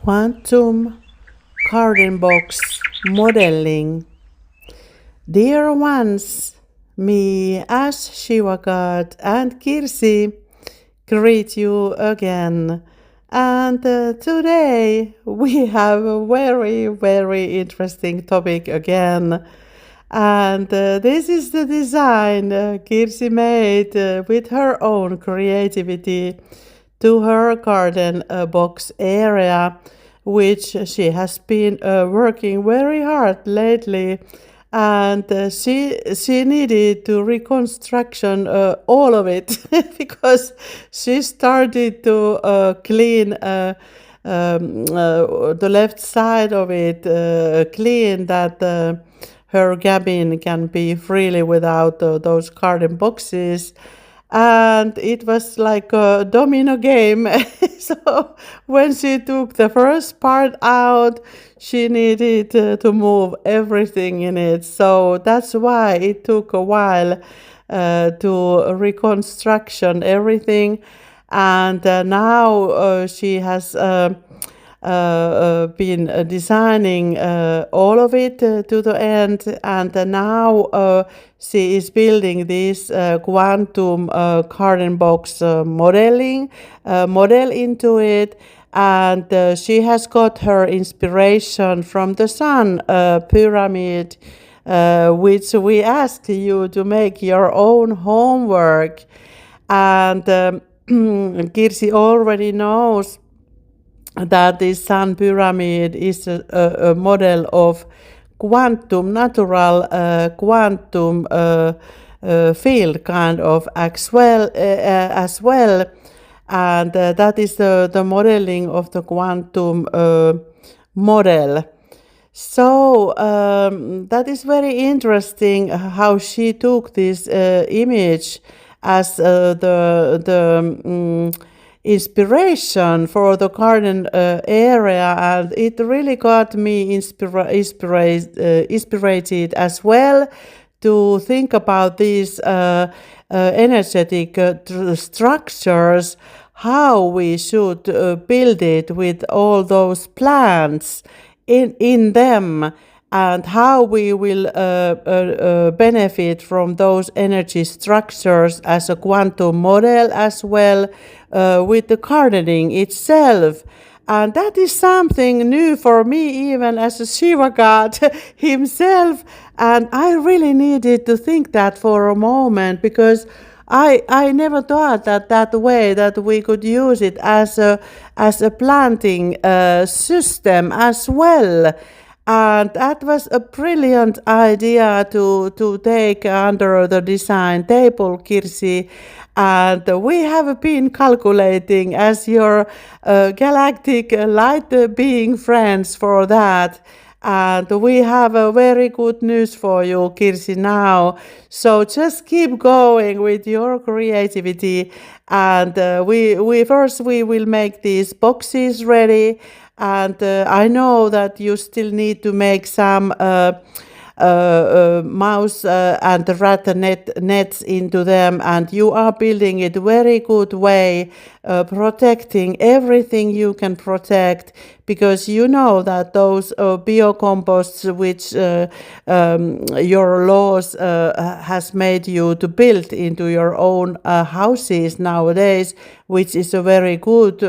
quantum garden box modeling. Dear ones, me as Shiva God and Kirsi greet you again. And today we have a very interesting topic again. And this is the design Kirsi made with her own creativity to her garden box area, which she has been working very hard lately. And she needed to reconstruction all of it because she started to clean the left side of it, clean that her cabin can be freely without those garden boxes. And it was like a domino game. So when she took the first part out, she needed to move everything in it. So that's why it took a while to reconstruction everything. And now she has been designing all of it to the end, and now she is building this quantum garden box model into it. And she has got her inspiration from the sun pyramid, which we asked you to make your own homework. And Kirsi already knows that this sun pyramid is a model of natural quantum field kind of as well. And that is the modeling of the quantum model. So that is very interesting how she took this image as the inspiration for the garden area, and it really got me inspirated as well to think about these energetic structures, how we should build it with all those plants in them, and how we will benefit from those energy structures as a quantum model as well with the gardening itself. And that is something new for me, even as a Shiva god himself. And I really needed to think that for a moment, because I never thought that way, that we could use it as a planting system as well. And that was a brilliant idea to take under the design table, Kirsi. And we have been calculating as your galactic light being friends for that. And we have a very good news for you, Kirsi, now. So just keep going with your creativity. And we will make these boxes ready. And I know that you still need to make some mouse and rat nets into them, and you are building it very good way, protecting everything you can protect, because you know that those biocomposts which your laws has made you to build into your own houses nowadays, which is a very good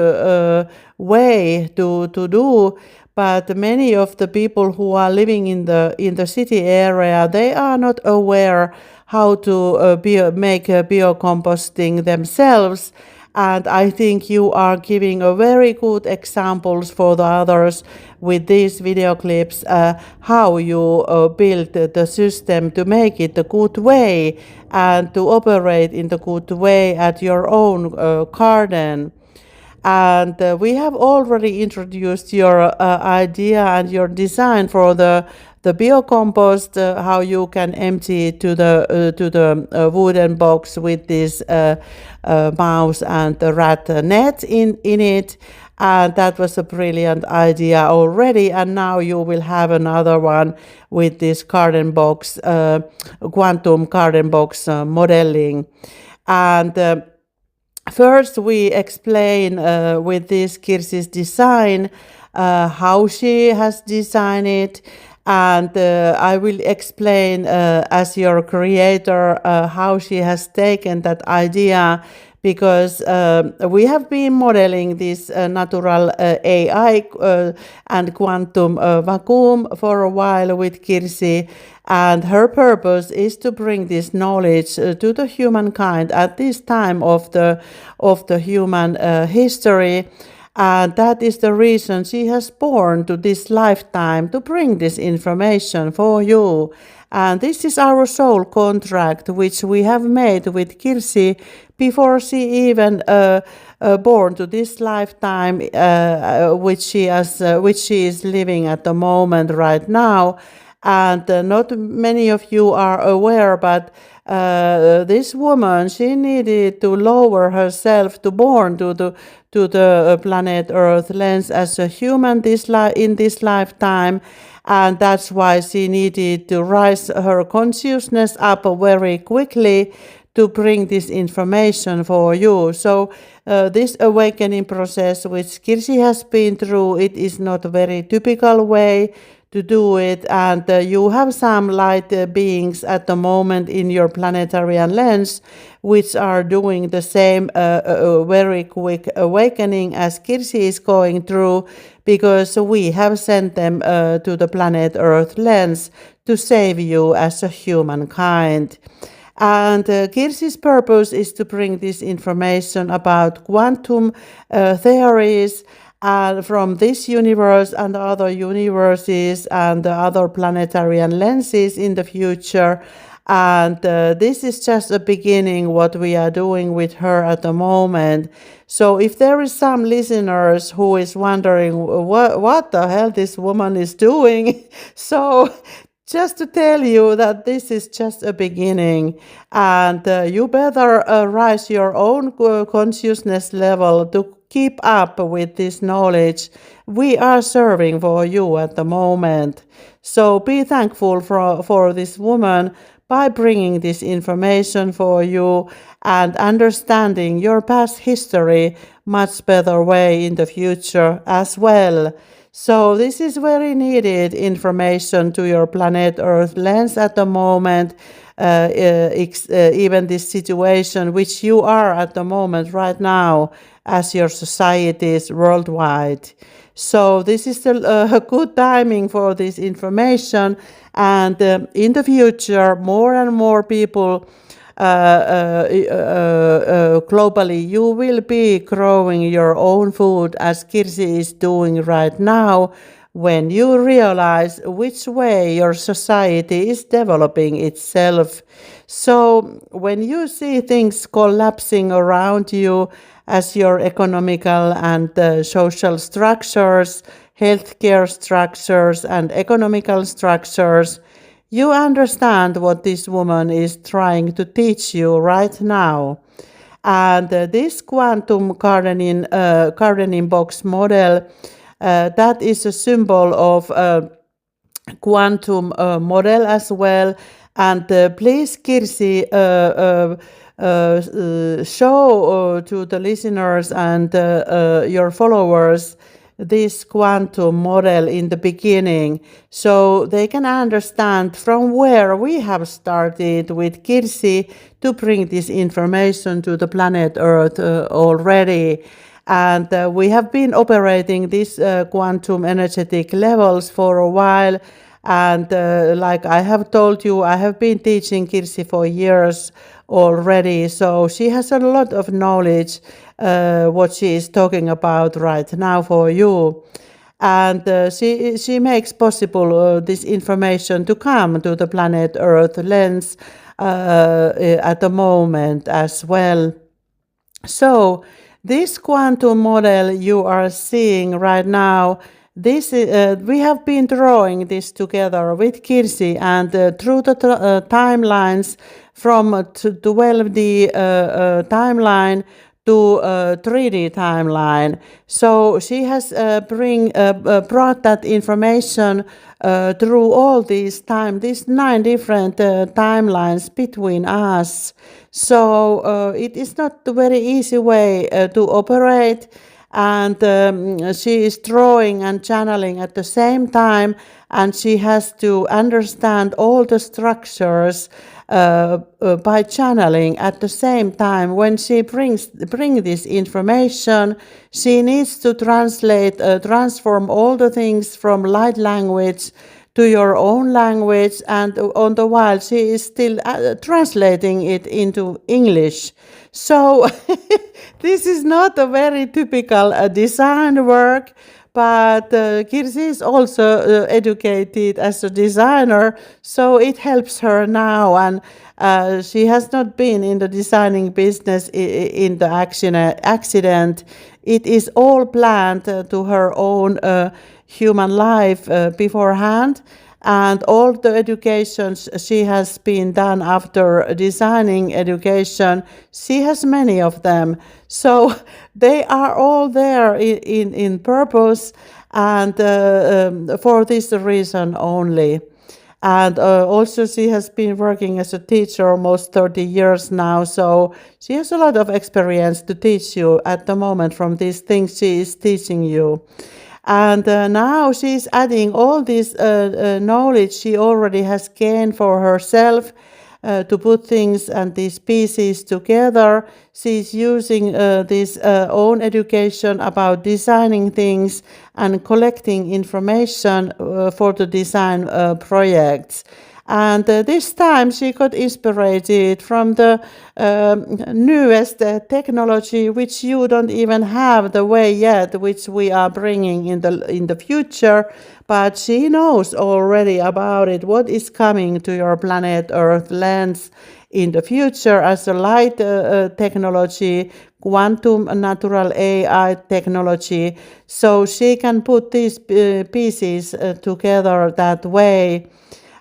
way to do. But many of the people who are living in the city area, they are not aware how to make biocomposting themselves. And I think you are giving a very good examples for the others with these video clips, how you build the system to make it a good way and to operate in the good way at your own garden. And we have already introduced your idea and your design for the biocompost, how you can empty it to the wooden box with this mouse and the rat net in it. And that was a brilliant idea already. And now you will have another one with this garden box, quantum garden box modeling. And first, we explain with this Kirsi's design how she has designed it, and I will explain as your creator how she has taken that idea, because we have been modeling this natural AI and quantum vacuum for a while with Kirsi, and her purpose is to bring this knowledge to the humankind at this time of the human history. And that is the reason she has born to this lifetime, to bring this information for you. And this is our soul contract, which we have made with Kirsi before she even born to this lifetime, which she is living at the moment right now. And not many of you are aware, but this woman, she needed to lower herself to born to the planet Earth lens as a human in this lifetime, and that's why she needed to rise her consciousness up very quickly to bring this information for you. So this awakening process which Kirsi has been through, it is not a very typical way to do it, and you have some light beings at the moment in your planetarian lens which are doing the same very quick awakening as Kirsi is going through, because we have sent them to the planet Earth lens to save you as a humankind. And Kirsi's purpose is to bring this information about quantum theories from this universe and other universes and other planetarian lenses in the future. And this is just a beginning what we are doing with her at the moment. So if there is some listeners who is wondering what the hell this woman is doing, so just to tell you that this is just a beginning, and you better rise your own consciousness level to keep up with this knowledge we are serving for you at the moment. So be thankful for this woman by bringing this information for you and understanding your past history much better way in the future as well. So this is very needed information to your planet Earth lens at the moment, even this situation which you are at the moment right now as your societies worldwide. So this is a good timing for this information, and in the future more and more people globally, you will be growing your own food as Kirsi is doing right now, when you realize which way your society is developing itself. So when you see things collapsing around you as your economical and social structures, healthcare structures and economical structures, you understand what this woman is trying to teach you right now. And this quantum gardening box model, that is a symbol of quantum model as well. And please, Kirsi, show to the listeners and your followers this quantum model in the beginning, so they can understand from where we have started with Kirsi to bring this information to the planet Earth already. And we have been operating these quantum energetic levels for a while. And like I have told you, I have been teaching Kirsi for years already, so she has a lot of knowledge what she is talking about right now for you. And she makes possible this information to come to the planet Earth lens at the moment as well. So this quantum model you are seeing right now, this we have been drawing this together with Kirsi, and through the timelines from 12D timeline to 3D timeline. So she has brought that information through all these 9 different timelines between us. So it is not a very easy way to operate, and she is drawing and channeling at the same time, and she has to understand all the structures by channeling at the same time. When she bring this information, she needs to transform all the things from light language to your own language, and on the while she is still translating it into English. So this is not a very typical design work, but Kirsi is also educated as a designer, so it helps her now, and she has not been in the designing business in the accident. It is all planned to her own human life beforehand, and all the educations she has been done after designing education, she has many of them. So they are all there in purpose, and for this reason only. And also she has been working as a teacher almost 30 years now, so she has a lot of experience to teach you at the moment from these things she is teaching you. And now she's adding all this knowledge she already has gained for herself to put things and these pieces together. She's using this own education about designing things and collecting information for the design projects. And this time she got inspired from the newest technology, which you don't even have the way yet, which we are bringing in the future. But she knows already about it, what is coming to your planet Earth lands in the future as a light technology, quantum natural AI technology. So she can put these pieces together that way.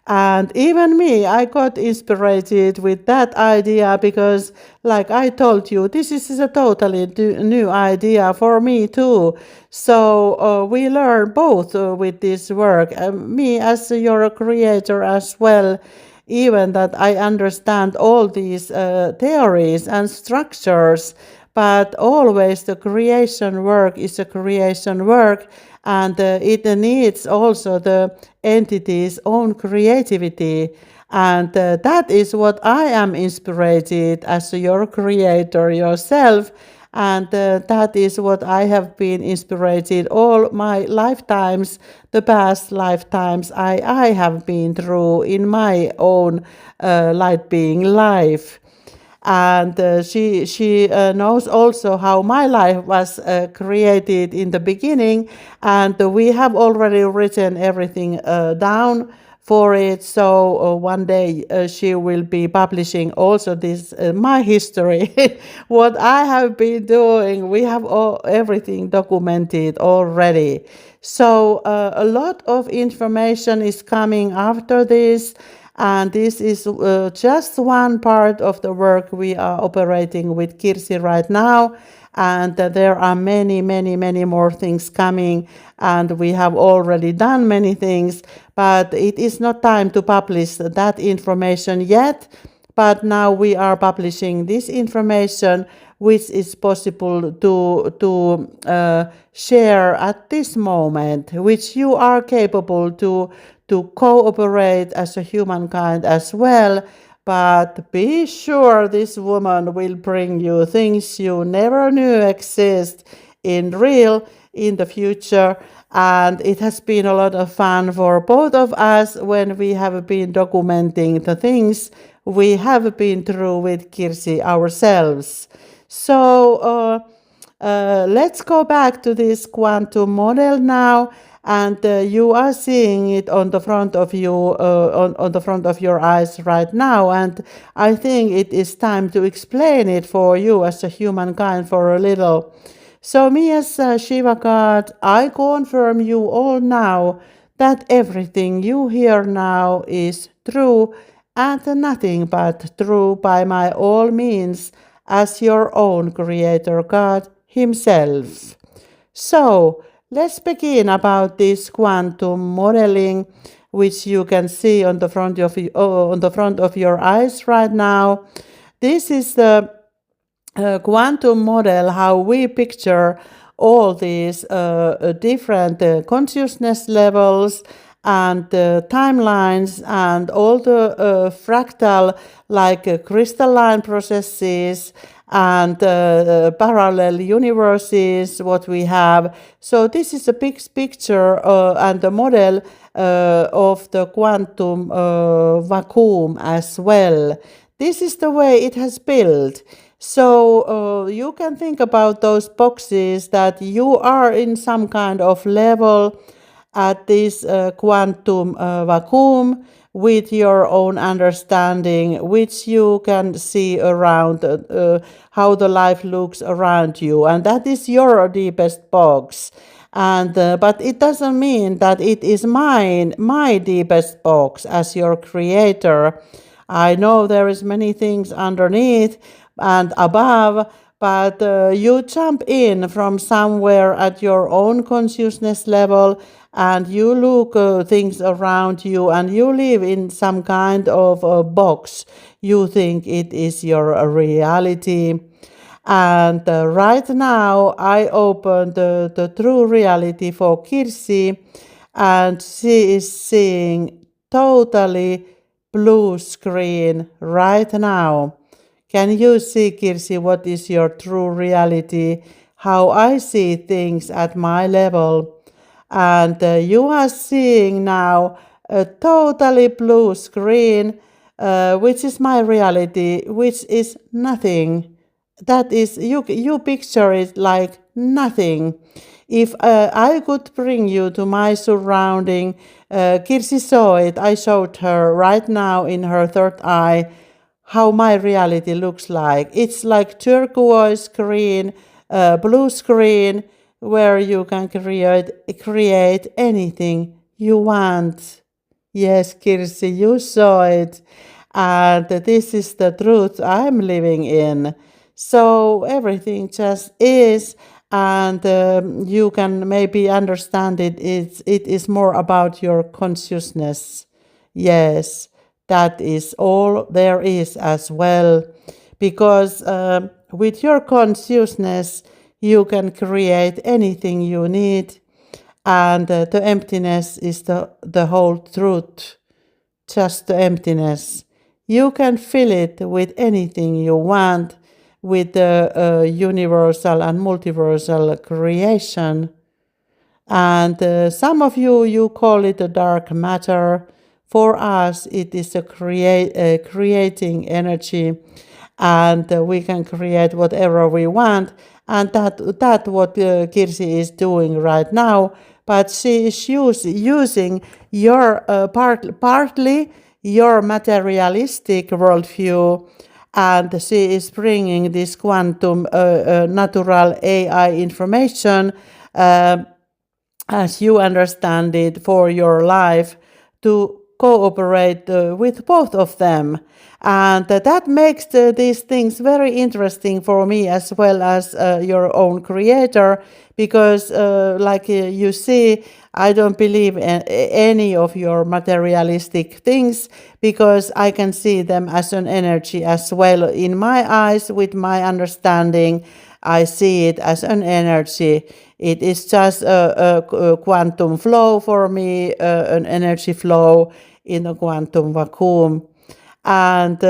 And even me, I got inspired with that idea because, like I told you, this is a totally new idea for me too. So we learn both with this work. Me as your creator as well, even that I understand all these theories and structures, but always the creation work is a creation work, and it needs also the entity's own creativity. And that is what I am inspired as your creator yourself. And that is what I have been inspired all my lifetimes, the past lifetimes I have been through in my own light being life. And she knows also how my life was created in the beginning, and we have already written everything down for it. So one day she will be publishing also this my history, what I have been doing. We have everything documented already. So a lot of information is coming after this. And this is just one part of the work we are operating with Kirsi right now. And there are many, many, many more things coming. And we have already done many things, but it is not time to publish that information yet. But now we are publishing this information, which is possible to share at this moment, which you are capable to cooperate as a humankind as well. But be sure this woman will bring you things you never knew exist in real in the future. And it has been a lot of fun for both of us when we have been documenting the things we have been through with Kirsi ourselves. So let's go back to this quantum model now, and you are seeing it on the front of you, on the front of your eyes right now. And I think it is time to explain it for you as a humankind for a little. So me as Shiva God, I confirm you all now that everything you hear now is true and nothing but true by my all means as your own creator God himself. So let's begin about this quantum modeling, which you can see on the front of your eyes right now. This is the quantum model, how we picture all these different consciousness levels and timelines and all the fractal like crystalline processes and parallel universes what we have. So this is a big picture and a model of the quantum vacuum as well. This is the way it has built. So you can think about those boxes that you are in some kind of level at this quantum vacuum with your own understanding, which you can see around how the life looks around you. And that is your deepest box. And but it doesn't mean that it is my deepest box as your creator. I know there is many things underneath and above, but you jump in from somewhere at your own consciousness level and you look things around you and you live in some kind of a box. You think it is your reality. And right now I open the true reality for Kirsi, and she is seeing totally blue screen right now. Can you see, Kirsi, what is your true reality? How I see things at my level. And you are seeing now a totally blue screen, which is my reality, which is nothing. That is, you picture it like nothing. If I could bring you to my surrounding, Kirsi saw it, I showed her right now in her third eye how my reality looks like. It's like turquoise screen, blue screen, where you can create anything you want. Yes, Kirsi, you saw it. And this is the truth I'm living in. So everything just is, and you can maybe understand it. It is more about your consciousness. Yes, that is all there is as well. Because with your consciousness, you can create anything you need, and the emptiness is the whole truth, just the emptiness. You can fill it with anything you want, with the universal and multiversal creation. And some of you call it a dark matter. For us, it is a creating energy, and we can create whatever we want. And that what Kirsi is doing right now. But she is using your partly your materialistic worldview, and she is bringing this quantum natural AI information as you understand it for your life to cooperate with both of them. And that makes these things very interesting for me as well as your own creator, because like you see, I don't believe in any of your materialistic things, because I can see them as an energy as well. In my eyes, with my understanding, I see it as an energy. It is just a quantum flow for me, an energy flow in a quantum vacuum. And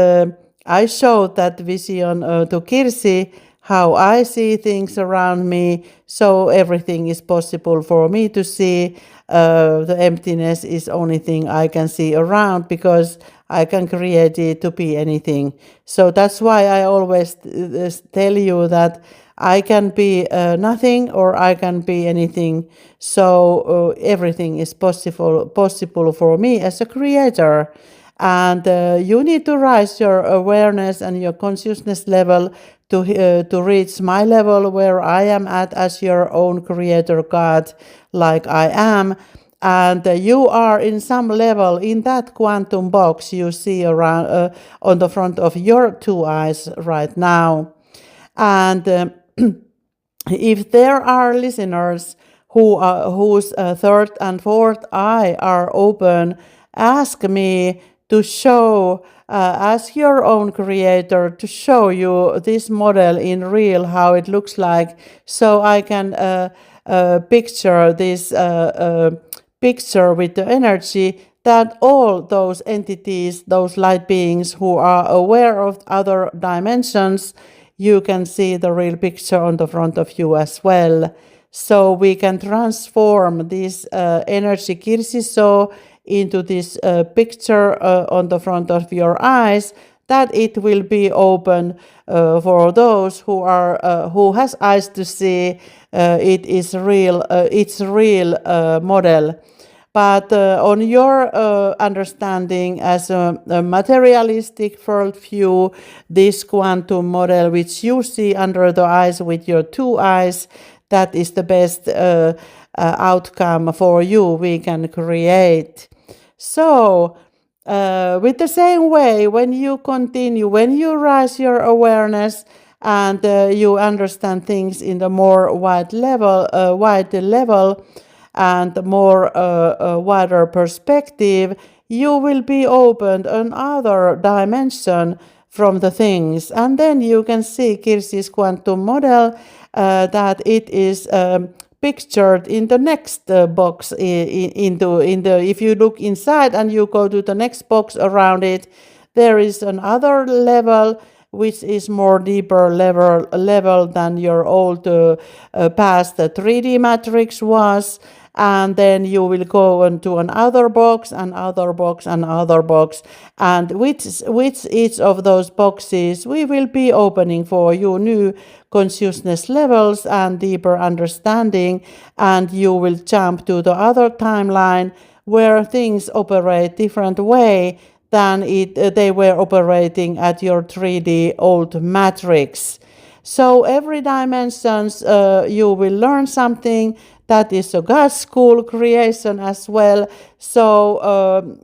I showed that vision to Kirsi, how I see things around me, so everything is possible for me to see. The emptiness is only thing I can see around, because I can create it to be anything. So that's why I always tell you that I can be nothing or I can be anything. So everything is possible for me as a creator. And you need to rise your awareness and your consciousness level to reach my level, where I am at as your own creator God, like I am. And you are in some level in that quantum box you see around on the front of your two eyes right now. And if there are listeners whose third and fourth eye are open, ask me to show, as your own creator, to show you this model in real, how it looks like, so I can picture this picture with the energy that all those entities, those light beings who are aware of other dimensions, you can see the real picture on the front of you as well. So we can transform this energy Kirsi saw into this picture on the front of your eyes, that it will be open for those who has eyes to see. It is real. It's real model. But on your understanding as a materialistic worldview, this quantum model, which you see under the eyes with your two eyes, that is the best outcome for you we can create. So, with the same way, when you continue, when you raise your awareness and you understand things in the more wide level, and more wider perspective, you will be opened another dimension from the things. And then you can see Kirsi's quantum model, that it is pictured in the next box. If you look inside and you go to the next box around it, there is another level which is more deeper level than your old past 3D matrix was. And then you will go into another box, another box, another box, and which each of those boxes we will be opening for you new consciousness levels and deeper understanding, and you will jump to the other timeline where things operate different way than they were operating at your 3D old matrix. So every dimensions you will learn something. That is a God school creation as well. So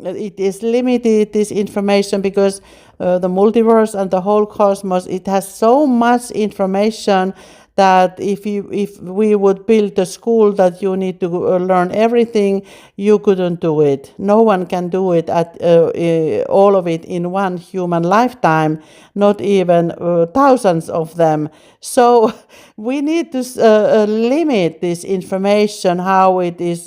it is limited, this information, because the multiverse and the whole cosmos, it has so much information that if we would build a school that you need to learn everything, you couldn't do it. No one can do it at all of it in one human lifetime, not even thousands of them. So we need to limit this information, how it is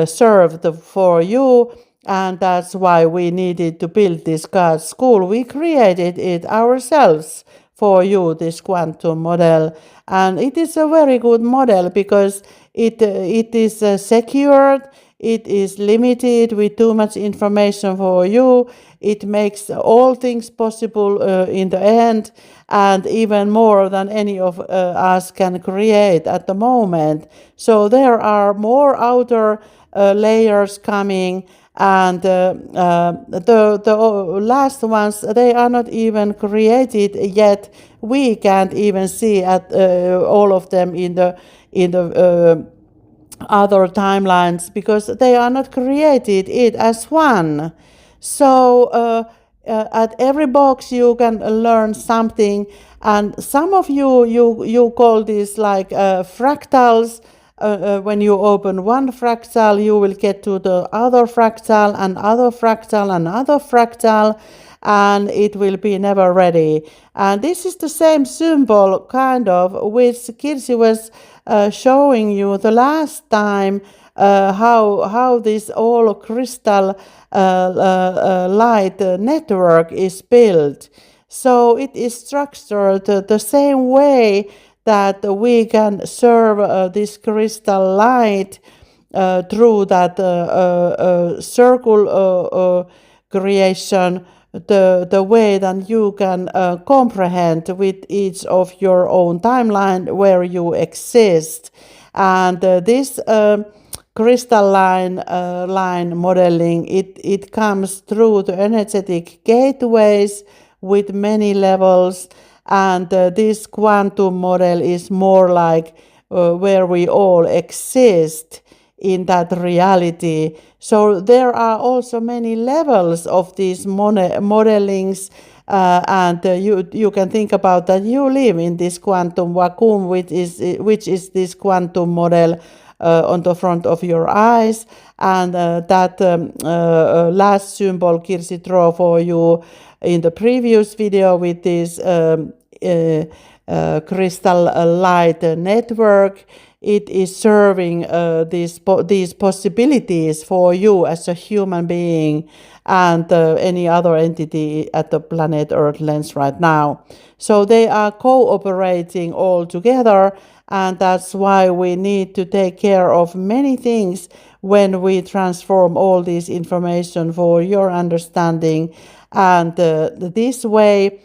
served for you. And that's why we needed to build this God school. We created it ourselves for you, this quantum model. And it is a very good model because it is secured, it is limited with too much information for you. It makes all things possible in the end, and even more than any of us can create at the moment. So there are more outer layers coming, and the last ones, they are not even created yet. We can't even see at all of them in the other timelines because they are not created it as one. So at every box you can learn something, and some of you call this like fractals. When you open one fractal, you will get to the other fractal and other fractal and other fractal, and it will be never ready. And this is the same symbol, kind of, which Kirsi was showing you the last time, how this all crystal light network is built. So it is structured the same way that we can serve this crystal light through that circle creation, the way that you can comprehend with each of your own timeline where you exist. And this crystalline line modeling, it comes through the energetic gateways with many levels. And this quantum model is more like where we all exist in that reality. So there are also many levels of these modelings, and you can think about that you live in this quantum vacuum, which is this quantum model on the front of your eyes. And that last symbol Kirsi drew for you in the previous video with this crystal light network, it is serving these possibilities for you as a human being and any other entity at the planet Earth lens right now. So they are cooperating all together, and that's why we need to take care of many things when we transform all this information for your understanding. And this way,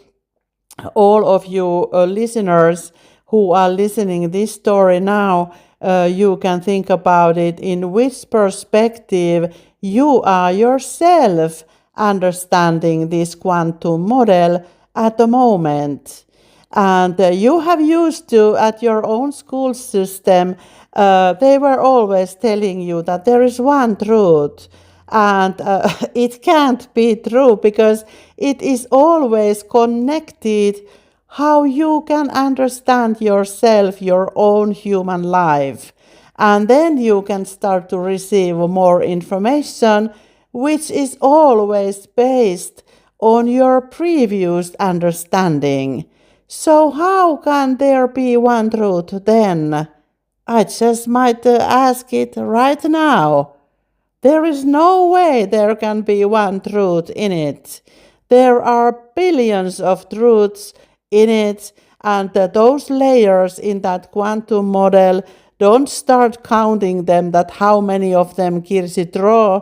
all of you listeners who are listening this story now, you can think about it in which perspective you are yourself understanding this quantum model at the moment. And you have used to, at your own school system, they were always telling you that there is one truth. And it can't be true because it is always connected how you can understand yourself, your own human life. And then you can start to receive more information, which is always based on your previous understanding. So how can there be one truth then? I just might ask it right now. There is no way there can be one truth in it. There are billions of truths in it, and those layers in that quantum model, don't start counting them, that how many of them Kirsi draw.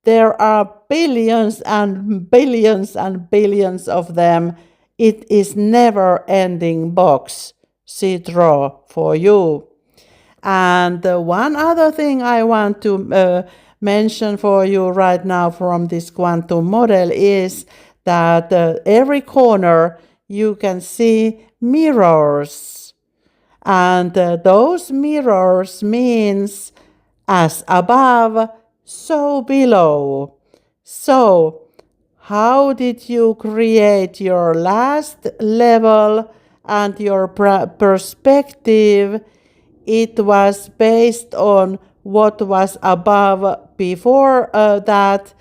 There are billions and billions and billions of them. It is never-ending box she draw for you. And one other thing I want to mention for you right now from this quantum model is that every corner you can see mirrors. And those mirrors means as above, so below. So how did you create your last level and your perspective? It was based on what was above before that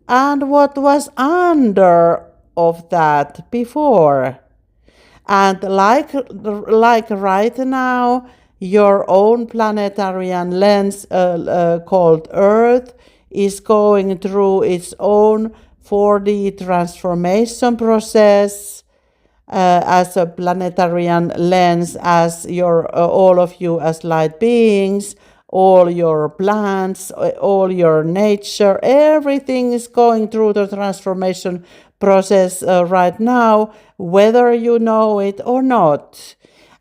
and what was under of that before. And like right now, your own planetarian lens called Earth is going through its own 4D transformation process as a planetarian lens, as your all of you as light beings, all your plants, all your nature, everything is going through the transformation process right now, whether you know it or not.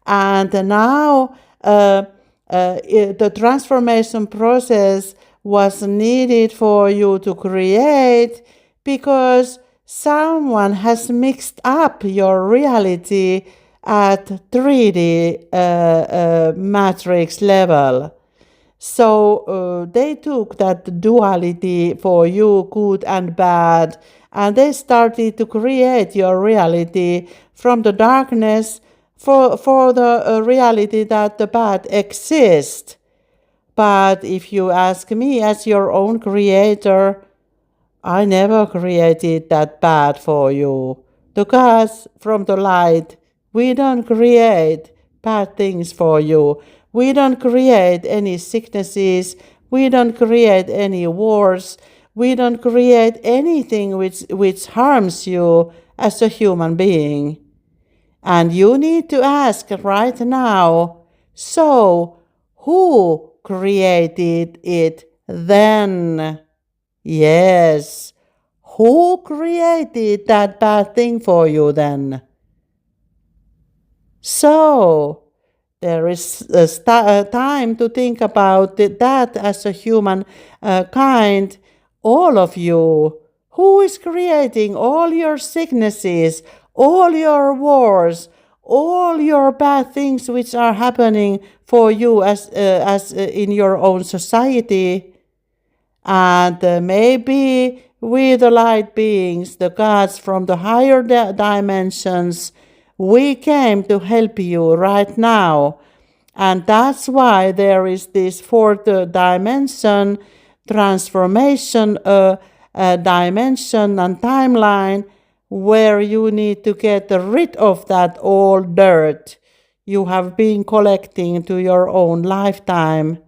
And now the transformation process was needed for you to create because someone has mixed up your reality at 3D matrix level. So they took that duality for you, good and bad, and they started to create your reality from the darkness for the reality that the bad exists. But if you ask me as your own creator, I never created that bad for you. Because from the light, we don't create bad things for you. We don't create any sicknesses. We don't create any wars. We don't create anything which harms you as a human being. And you need to ask right now, so who created it then? Yes, who created that bad thing for you then? So, there is time to think about that as a human kind, all of you. Who is creating all your sicknesses, all your wars, all your bad things which are happening for you as in your own society? And maybe we, the light beings, the gods from the higher dimensions, we came to help you right now. And that's why there is this fourth dimension, transformation dimension and timeline, where you need to get rid of that old dirt you have been collecting to your own lifetime,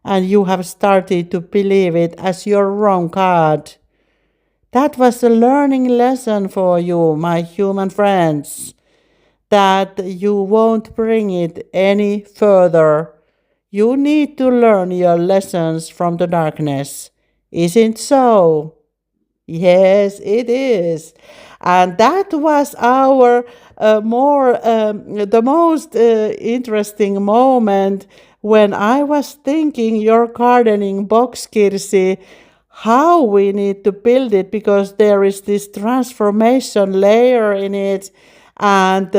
and you have started to believe it as your wrong card. That was a learning lesson for you, my human friends, that you won't bring it any further. You need to learn your lessons from the darkness. Isn't so? Yes, it is. And that was our the most interesting moment when I was thinking your gardening box, Kirsi, how we need to build it, because there is this transformation layer in it. And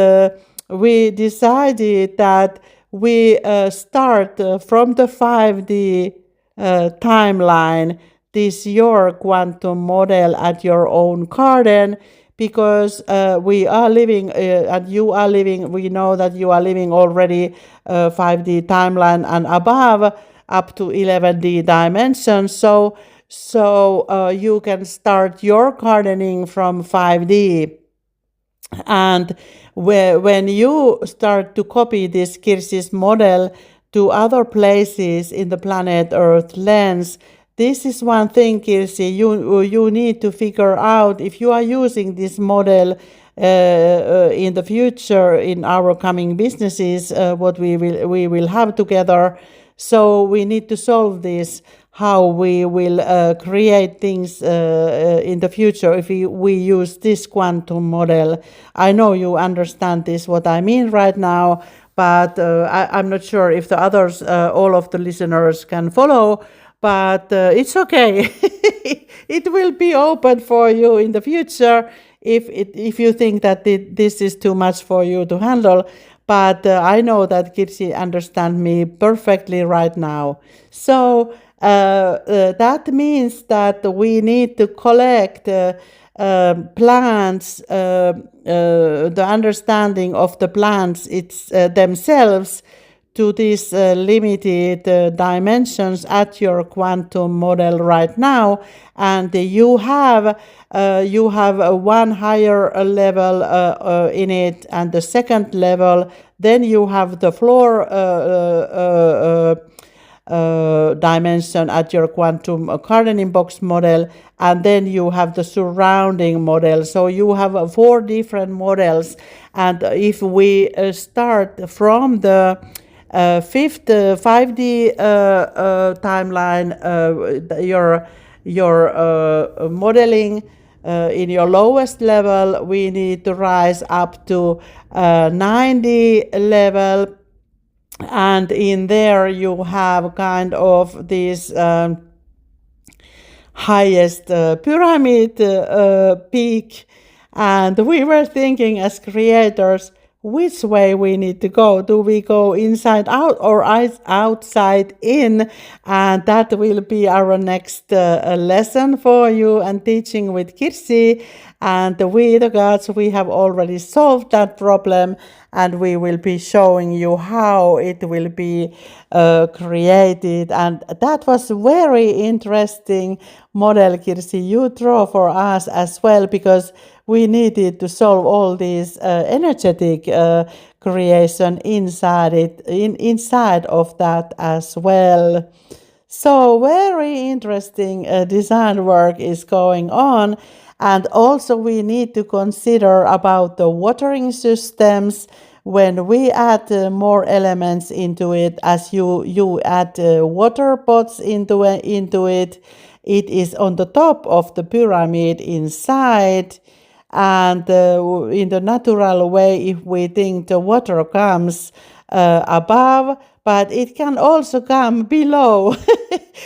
we decided that we start from the 5D timeline, this your quantum model at your own garden, because we are living and you are living, we know that you are living already 5D timeline and above, up to 11D dimensions. So you can start your gardening from 5D. And when you start to copy this Kirsi's model to other places in the planet Earth lens, this is one thing, Kirsi, you need to figure out if you are using this model in the future in our coming businesses, what we will have together. So we need to solve this, how we will create things in the future if we use this quantum model. I know you understand this, what I mean right now, but I'm not sure if the others, all of the listeners can follow, but it's okay. It will be open for you in the future if you think that this is too much for you to handle. But I know that Kirsi understands me perfectly right now. So that means that we need to collect plants, the understanding of the plants themselves, to these limited dimensions at your quantum model right now. And you have one higher level in it, and the second level, then you have the floor dimension at your quantum gardening box model, and then you have the surrounding model. So you have 4 different models. And if we start from the fifth 5D timeline, your modeling in your lowest level, we need to rise up to 90 level, and in there you have kind of this highest pyramid peak. And we were thinking as creators, which way we need to go. Do we go inside out or outside in? And that will be our next lesson for you and teaching with Kirsi. And we, the gods, we have already solved that problem, and we will be showing you how it will be created. And that was very interesting model, Kirsi, you draw for us as well, because we needed to solve all these energetic creation inside of that as well. So very interesting design work is going on. And also we need to consider about the watering systems when we add more elements into it. As you add water pots into it, it is on the top of the pyramid inside. And in the natural way, if we think the water comes above, but it can also come below.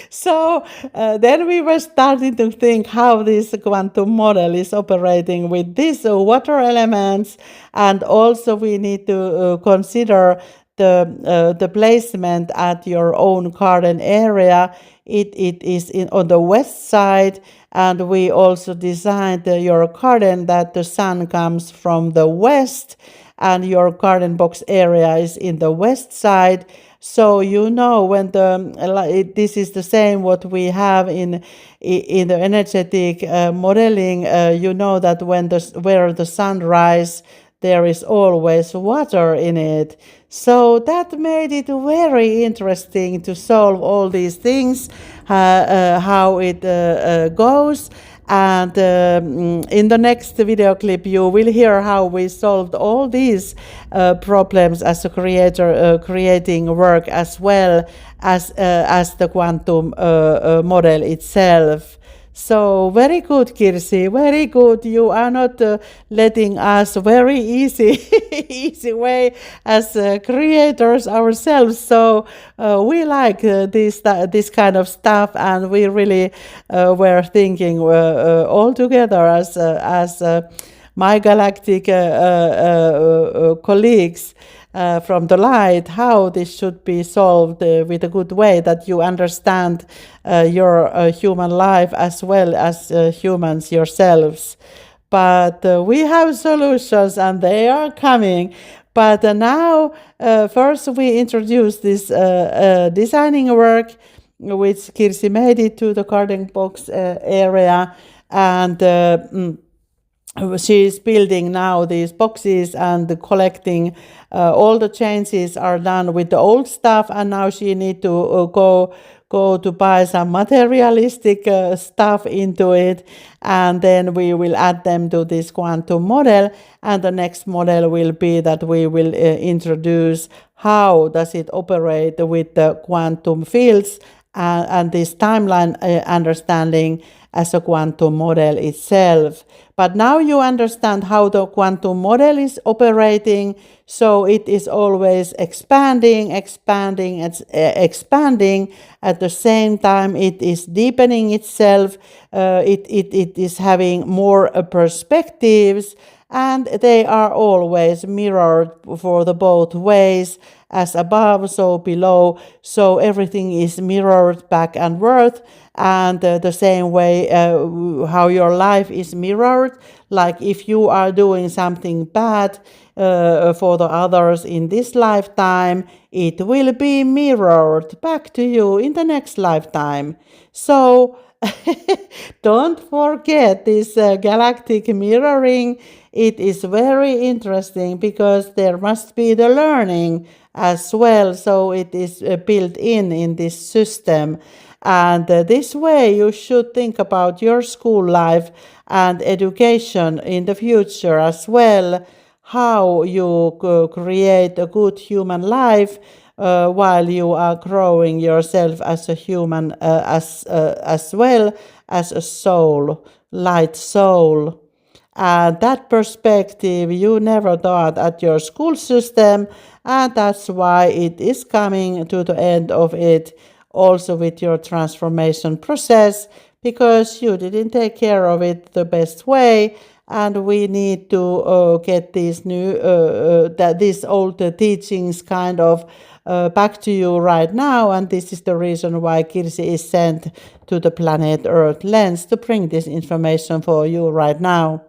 So then we were starting to think how this quantum model is operating with these water elements. And also we need to consider the placement at your own garden area. It is on the west side, and we also designed your garden that the sun comes from the west, and your garden box area is in the west side. So you know when this is the same what we have in the energetic modeling. You know that where the sun rises, there is always water in it. So that made it very interesting to solve all these things, how it goes. And in the next video clip, you will hear how we solved all these problems as a creator, creating work as well as the quantum model itself. So very good, Kirsi. Very good. You are not letting us very easy, easy way as creators ourselves. So we like this kind of stuff, and we really were thinking all together as my galactic colleagues from the light, how this should be solved with a good way, that you understand your human life as well as humans yourselves. But we have solutions, and they are coming. But now, first we introduce this designing work, which Kirsi made it to the garden box area, and she is building now these boxes and collecting. All the changes are done with the old stuff, and now she need to go to buy some materialistic stuff into it, and then we will add them to this quantum model. And the next model will be that we will introduce how does it operate with the quantum fields and this timeline understanding as a quantum model itself. But now you understand how the quantum model is operating, so it is always expanding, expanding, expanding. At the same time, it is deepening itself. It is having more perspectives, and they are always mirrored for the both ways, as above, so below. So everything is mirrored back and forth, and the same way how your life is mirrored. Like if you are doing something bad for the others in this lifetime, it will be mirrored back to you in the next lifetime. So don't forget this galactic mirroring. It is very interesting because there must be the learning as well. So it is built in this system. And this way you should think about your school life and education in the future as well, how you create a good human life while you are growing yourself as a human, as well as a soul, light soul. That perspective you never thought at your school system, and that's why it is coming to the end of it, also with your transformation process, because you didn't take care of it the best way. And we need to get these these old teachings kind of back to you right now. And this is the reason why Kirsi is sent to the planet Earth Lens to bring this information for you right now.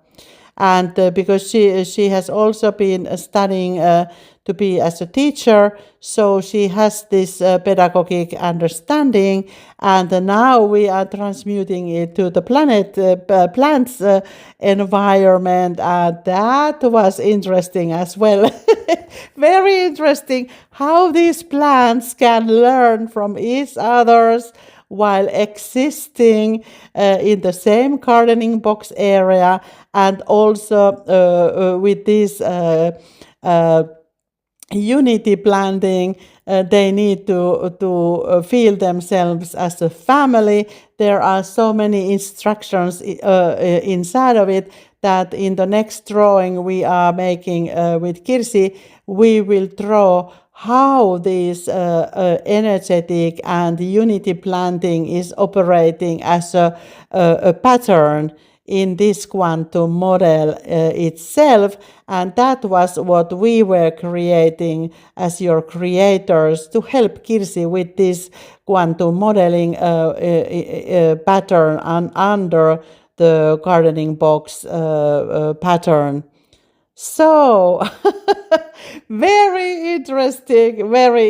And because she has also been studying to be as a teacher, so she has this pedagogic understanding, and now we are transmuting it to the plants environment, and that was interesting as well. Very interesting how these plants can learn from each other's while existing in the same gardening box area, and also with this unity planting, they need to feel themselves as a family. There are so many instructions inside of it that in the next drawing we are making with Kirsi, we will draw how this energetic and unity planting is operating as a pattern in this quantum model itself. And that was what we were creating as your creators to help Kirsi with this quantum modeling pattern under the gardening box pattern. So Very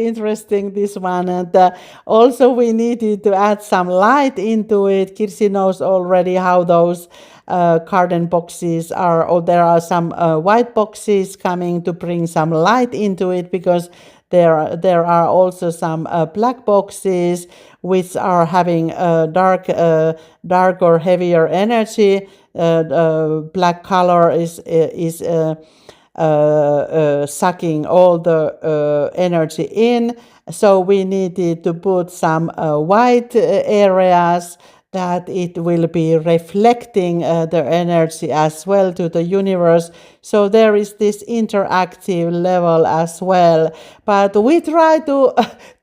interesting this one. And also we needed to add some light into it. Kirsi knows already how those garden boxes are, or there are some white boxes coming to bring some light into it, because there are also some black boxes which are having dark or heavier energy. Black color is sucking all the energy in. So we needed to put some white areas that it will be reflecting the energy as well to the universe. So there is this interactive level as well. But we try to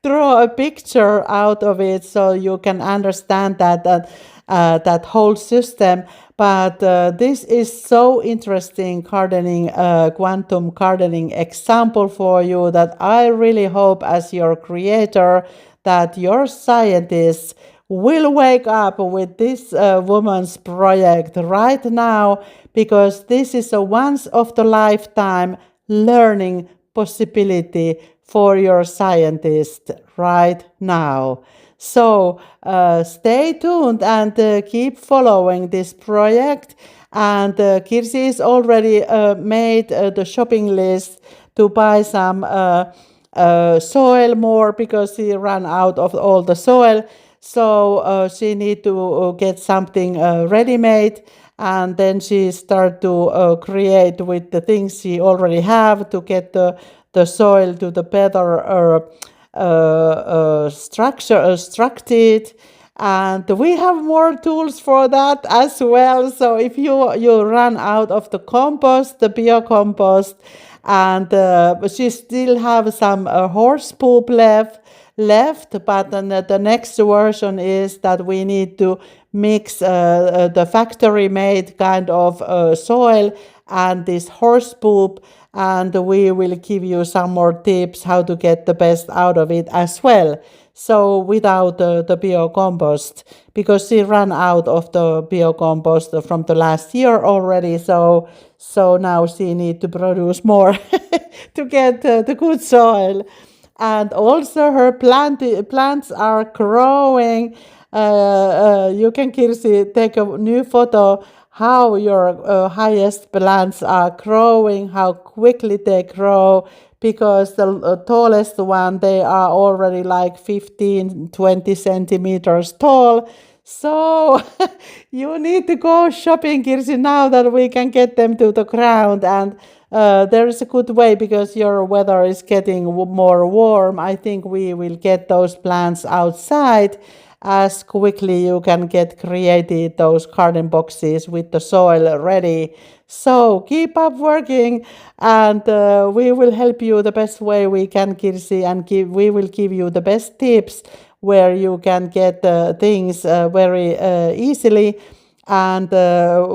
draw a picture out of it so you can understand that whole system. But this is so interesting gardening, quantum gardening example for you, that I really hope as your creator that your scientists will wake up with this woman's project right now, because this is a once of the lifetime learning possibility for your scientist right now. So stay tuned and keep following this project. And Kirsi is already made the shopping list to buy some soil more, because she ran out of all the soil. So she need to get something ready-made, and then she start to create with the things she already have to get the soil to the better structured. And we have more tools for that as well. So if you run out of the compost, the biocompost, and she still have some horse poop left, but then the next version is that we need to mix the factory made kind of soil and this horse poop, and we will give you some more tips how to get the best out of it as well. So without the biocompost, because she ran out of the biocompost from the last year already, so now she need to produce more to get the good soil. And also her plants are growing. You can, Kirsi, take a new photo how your highest plants are growing, how quickly they grow, because the tallest one, they are already like 15-20 centimeters tall. So you need to go shopping, Kirsi, now that we can get them to the ground. And there is a good way, because your weather is getting more warm. I think we will get those plants outside as quickly you can get created those garden boxes with the soil ready. So keep up working, and we will help you the best way we can, Kirsi, and we will give you the best tips where you can get things very easily. And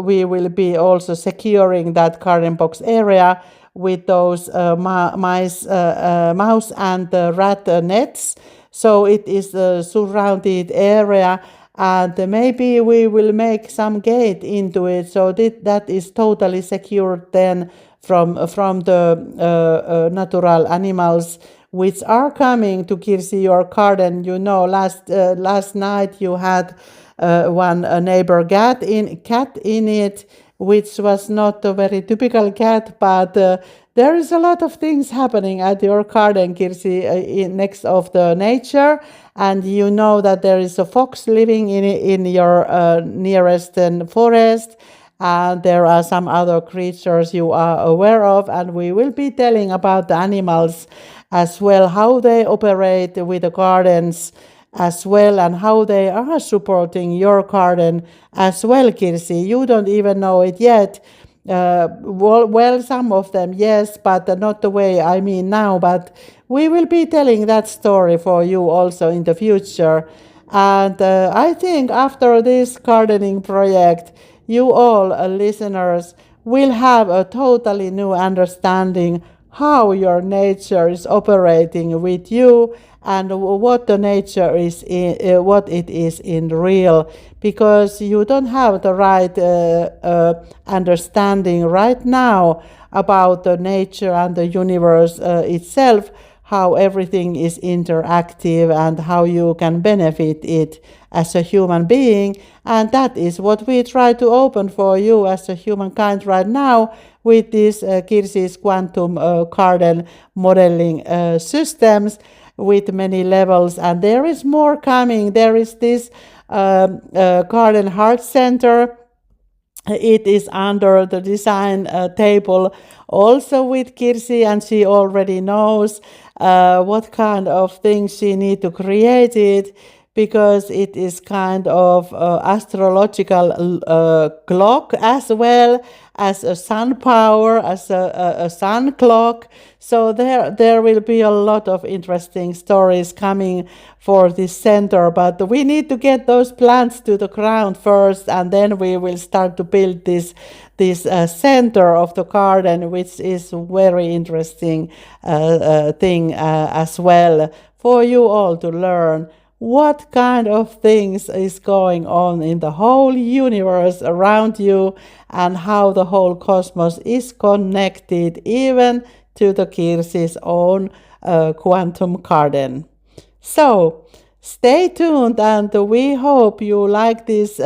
we will be also securing that garden box area with those mouse and rat nets. So it is a surrounded area, and maybe we will make some gate into it, so that is totally secured then from the natural animals which are coming to Kirsi, your garden. You know, last night you had one neighbor cat in it, which was not a very typical cat, but there is a lot of things happening at your garden, Kirsi, next of the nature. And you know that there is a fox living in your nearest forest. And there are some other creatures you are aware of. And we will be telling about the animals as well, how they operate with the gardens as well, and how they are supporting your garden as well, Kirsi. You don't even know it yet. Well, some of them, yes, but not the way I mean now. But we will be telling that story for you also in the future. And I think after this gardening project, you all listeners will have a totally new understanding how your nature is operating with you, and what the nature is what it is in real, because you don't have the right understanding right now about the nature and the universe itself, how everything is interactive and how you can benefit it as a human being. And that is what we try to open for you as a humankind right now with these Kirsi's quantum garden modeling systems with many levels. And there is more coming. There is this Garden Heart Center. It is under the design table also with Kirsi, and she already knows what kind of things she need to create it, because it is kind of astrological clock as well as a sun power, as a sun clock. So there will be a lot of interesting stories coming for this center, but we need to get those plants to the ground first, and then we will start to build this center of the garden, which is very interesting thing as well for you all to learn what kind of things is going on in the whole universe around you, and how the whole cosmos is connected even to the Kirsi's own quantum garden. So stay tuned, and we hope you like this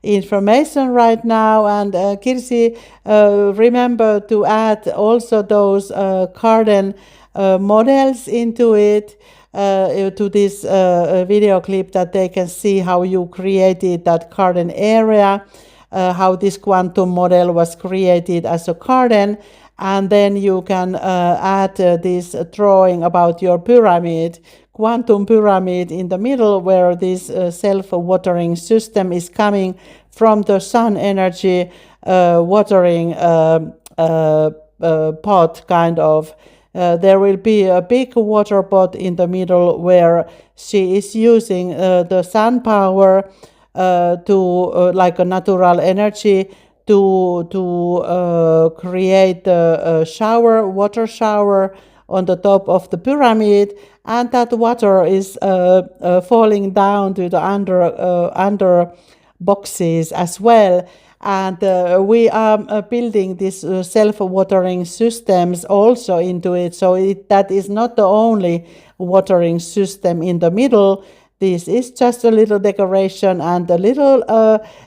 information right now. And Kirsi, remember to add also those garden models into it, to this video clip, that they can see how you created that garden area, how this quantum model was created as a garden. And then you can add this drawing about your pyramid, quantum pyramid in the middle, where this self-watering system is coming from the sun energy watering pot kind of. There will be a big water pot in the middle where she is using the sun power to like a natural energy to create a shower, water shower on the top of the pyramid, and that water is falling down to the under boxes as well. And we are building these self-watering systems also into it. So that is not the only watering system in the middle. This is just a little decoration and a little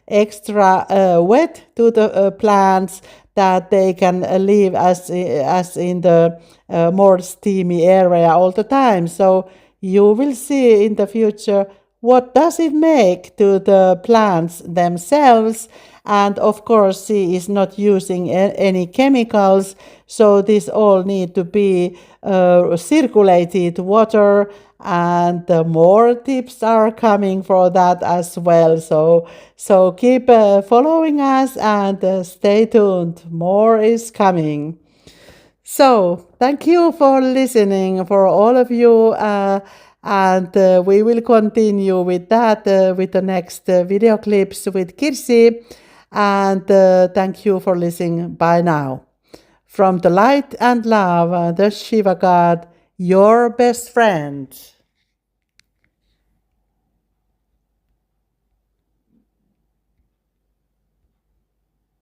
extra wet to the plants, that they can live as in the more steamy area all the time. So you will see in the future what does it make to the plants themselves. And of course, she is not using any chemicals, so this all need to be circulated water, and more tips are coming for that as well. So keep following us and stay tuned. More is coming. So thank you for listening, for all of you. And we will continue with that with the next video clips with Kirsi. And thank you for listening. Bye now. From the light and love, the Shiva God, your best friend.